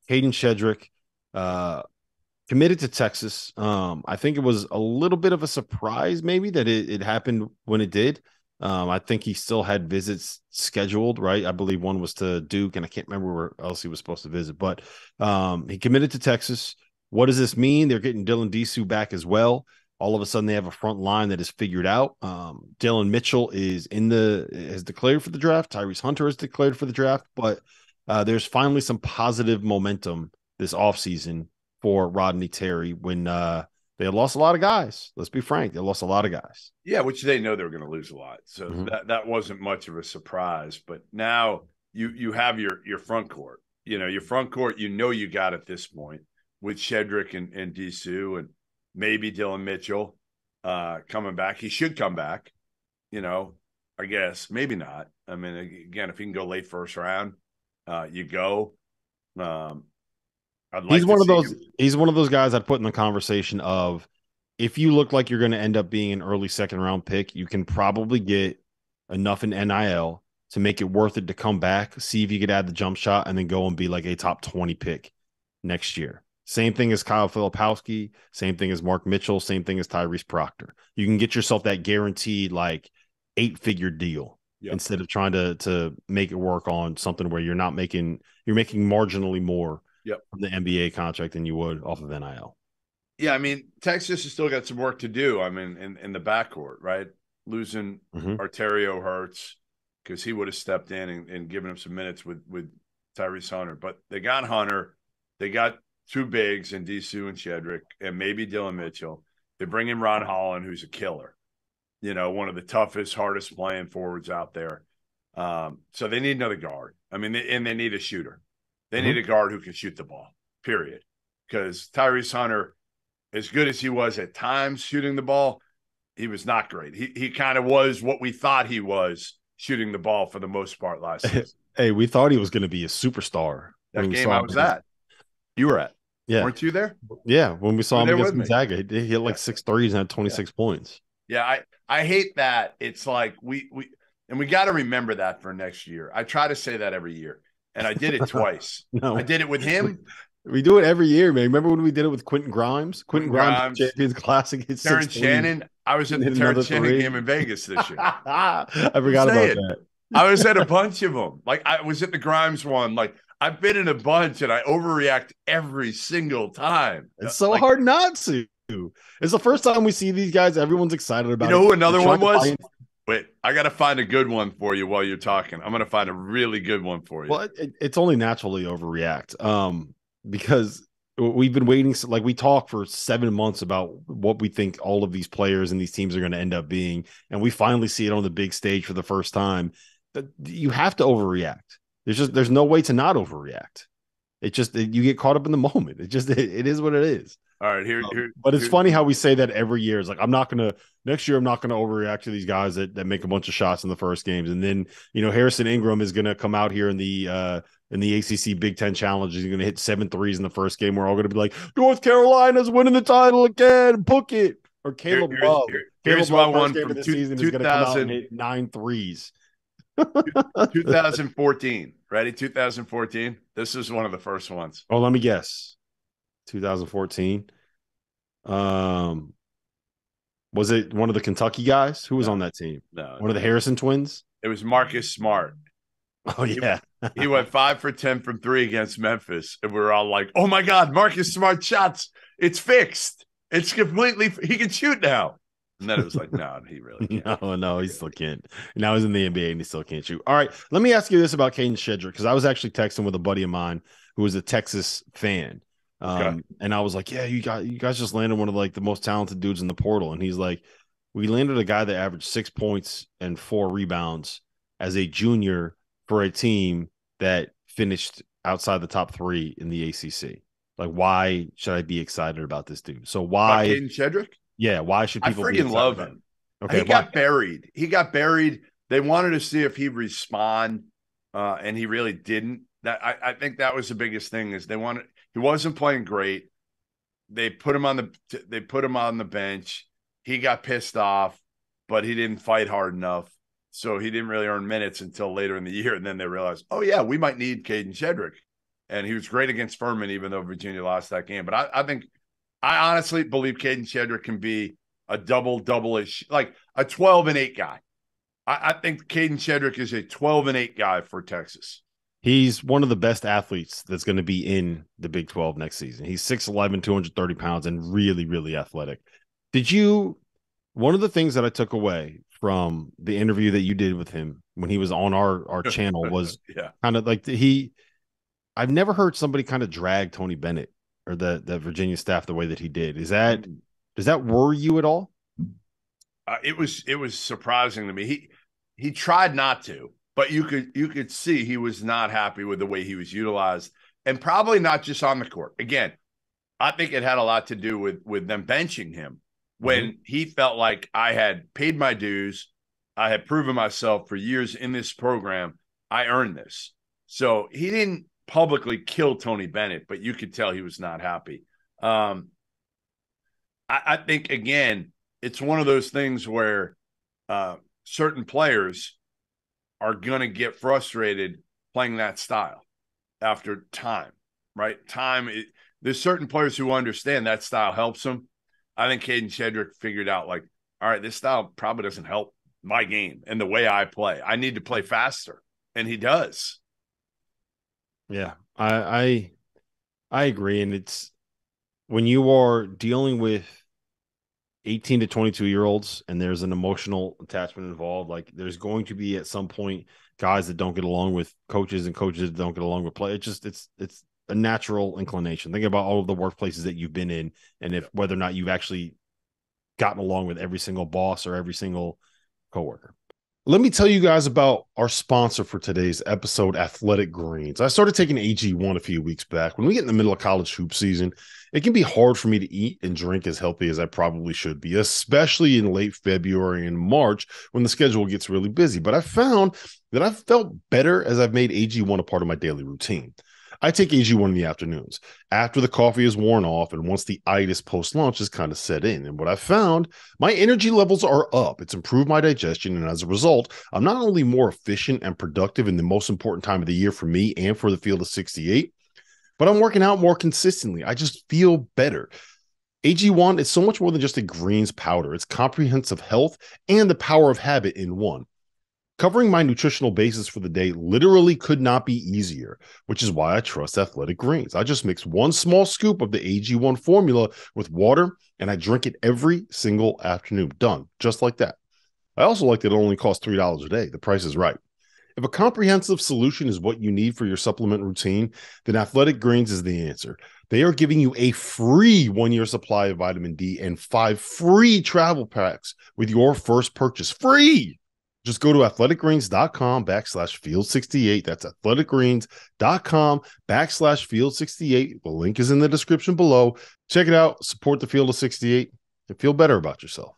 Kadin Shedrick, committed to Texas. I think it was a little bit of a surprise, maybe, that it happened when it did. I think he still had visits scheduled, right? I believe one was to Duke, and I can't remember where else he was supposed to visit, but he committed to Texas. What does this mean? They're getting Dylan Disu back as well. All of a sudden, they have a front line that is figured out. Dylan Mitchell has declared for the draft. Tyrese Hunter has declared for the draft, but there's finally some positive momentum this offseason for Rodney Terry when they lost a lot of guys. Let's be frank. They lost a lot of guys. Yeah, which they know they're going to lose a lot. So that wasn't much of a surprise. But now you have your front court. Your front court, you got at this point with Shedrick and Disu and maybe Dylan Mitchell coming back. He should come back, I guess. Maybe not. I mean, again, if he can go late first round, you go. He's one of those. He's one of those guys I'd put in the conversation of, if you look like you're going to end up being an early second round pick, you can probably get enough in NIL to make it worth it to come back, see if you could add the jump shot, and then go and be like a top 20 pick next year. Same thing as Kyle Filipowski, same thing as Mark Mitchell, same thing as Tyrese Proctor. You can get yourself that guaranteed like 8-figure deal instead of trying to make it work on something where you're making marginally more from the NBA contract than you would off of NIL. Yeah, I mean, Texas has still got some work to do. I mean, in the backcourt, right? Losing Arterio hurts because he would have stepped in and given him some minutes with Tyrese Hunter. But they got Hunter. They got two bigs in Disu and Shedrick and maybe Dylan Mitchell. They bring in Ron Holland, who's a killer. One of the toughest, hardest playing forwards out there. So they need another guard. I mean, they need a shooter. They need a guard who can shoot the ball, period. Because Tyrese Hunter, as good as he was at times shooting the ball, he was not great. He kind of was what we thought he was shooting the ball for the most part last season. Hey, we thought he was going to be a superstar. That game I was at. You were at. Yeah. Weren't you there? Yeah. When we saw him against Gonzaga, he hit like 6 threes and had 26 points. Yeah. I hate that. It's like we got to remember that for next year. I try to say that every year. And I did it twice. I did it with him. We do it every year, man. Remember when we did it with Quentin Grimes? Quentin Grimes Champions Classic. Terrence Shannon. I was at the Terrence Shannon game in Vegas this year. I forgot about that. I was at a bunch of them. Like, I was at the Grimes one. Like, I've been in a bunch, and I overreact every single time. It's so hard not to. It's the first time we see these guys. Everyone's excited about it. You know who another one was? Wait, I got to find a good one for you while you're talking. I'm going to find a really good one for you. Well, it's only naturally overreact because we've been waiting. Like, we talk for 7 months about what we think all of these players and these teams are going to end up being. And we finally see it on the big stage for the first time. That you have to overreact. There's no way to not overreact. You get caught up in the moment. It is what it is. All right, but it's funny how we say that every year. It's like, next year I'm not gonna overreact to these guys that make a bunch of shots in the first games, and then Harrison Ingram is gonna come out here in the ACC Big Ten Challenge. He's gonna hit 7 threes in the first game. We're all gonna be like, North Carolina's winning the title again. Book it. Or Caleb Love. Here's Caleb my Love one game from of the season is gonna come out and hit 9 threes. 2014. Ready? 2014. This is one of the first ones. Oh, let me guess. 2014. Was it one of the Kentucky guys? Who was on that team? No. One of the Harrison twins? It was Marcus Smart. Oh, yeah. He went 5 for 10 from 3 against Memphis. And we were all like, oh my God, Marcus Smart shots. It's fixed. It's completely, he can shoot now. And then it was like, no, he really can't. No, he still can't. Now he's in the NBA and he still can't shoot. All right, let me ask you this about Kadin Shedrick, because I was actually texting with a buddy of mine who was a Texas fan. And I was like, yeah, you guys just landed one of like the most talented dudes in the portal. And he's like, we landed a guy that averaged 6 points and 4 rebounds as a junior for a team that finished outside the top 3 in the ACC. Like, why should I be excited about this dude? So why Kadin Shedrick? Yeah, why should people I freaking love him? Okay, he got buried. They wanted to see if he'd respond, and he really didn't. I think that was the biggest thing is he wasn't playing great. They put him on the bench. He got pissed off, but he didn't fight hard enough. So he didn't really earn minutes until later in the year. And then they realized, oh yeah, we might need Kadin Shedrick. and he was great against Furman, even though Virginia lost that game. But I honestly believe Kadin Shedrick can be a double-ish, like a 12-8 guy. I think Kadin Shedrick is a 12-8 guy for Texas. He's one of the best athletes that's going to be in the Big 12 next season. He's 6'11", 230 pounds, and really, really athletic. One of the things that I took away from the interview that you did with him when he was on our channel was kind of like I've never heard somebody kind of drag Tony Bennett or the Virginia staff the way that he did. Does that worry you at all? It was surprising to me. He tried not to, but you could see he was not happy with the way he was utilized, and probably not just on the court. Again, I think it had a lot to do with them benching him when he felt like I had paid my dues, I had proven myself for years in this program, I earned this. So he didn't publicly kill Tony Bennett, but you could tell he was not happy. I think, again, it's one of those things where certain players are going to get frustrated playing that style after time, right? There's certain players who understand that style helps them. I think Kadin Shedrick figured out, like, all right, this style probably doesn't help my game and the way I play. I need to play faster, and he does. Yeah, I agree, and it's when you are dealing with 18 to 22-year-olds and there's an emotional attachment involved, like there's going to be at some point guys that don't get along with coaches and coaches that don't get along with play. It's a natural inclination. Think about all of the workplaces that you've been in and whether or not you've actually gotten along with every single boss or every single coworker. Let me tell you guys about our sponsor for today's episode, Athletic Greens. I started taking AG1 a few weeks back. When we get in the middle of college hoop season, it can be hard for me to eat and drink as healthy as I probably should be, especially in late February and March when the schedule gets really busy. But I found that I've felt better as I've made AG1 a part of my daily routine. I take AG1 in the afternoons after the coffee is worn off and once the itis post-lunch is kind of set in. And what I found, my energy levels are up. It's improved my digestion. And as a result, I'm not only more efficient and productive in the most important time of the year for me and for the field of 68, but I'm working out more consistently. I just feel better. AG1 is so much more than just a greens powder. It's comprehensive health and the power of habit in one. Covering my nutritional basis for the day literally could not be easier, which is why I trust Athletic Greens. I just mix one small scoop of the AG1 formula with water, and I drink it every single afternoon. Done. Just like that. I also like that it only costs $3 a day. The price is right. If a comprehensive solution is what you need for your supplement routine, then Athletic Greens is the answer. They are giving you a free 1-year supply of vitamin D and 5 free travel packs with your first purchase. Free! Just go to athleticgreens.com/field68. That's athleticgreens.com/field68. The link is in the description below. Check it out. Support the Field of 68 and feel better about yourself.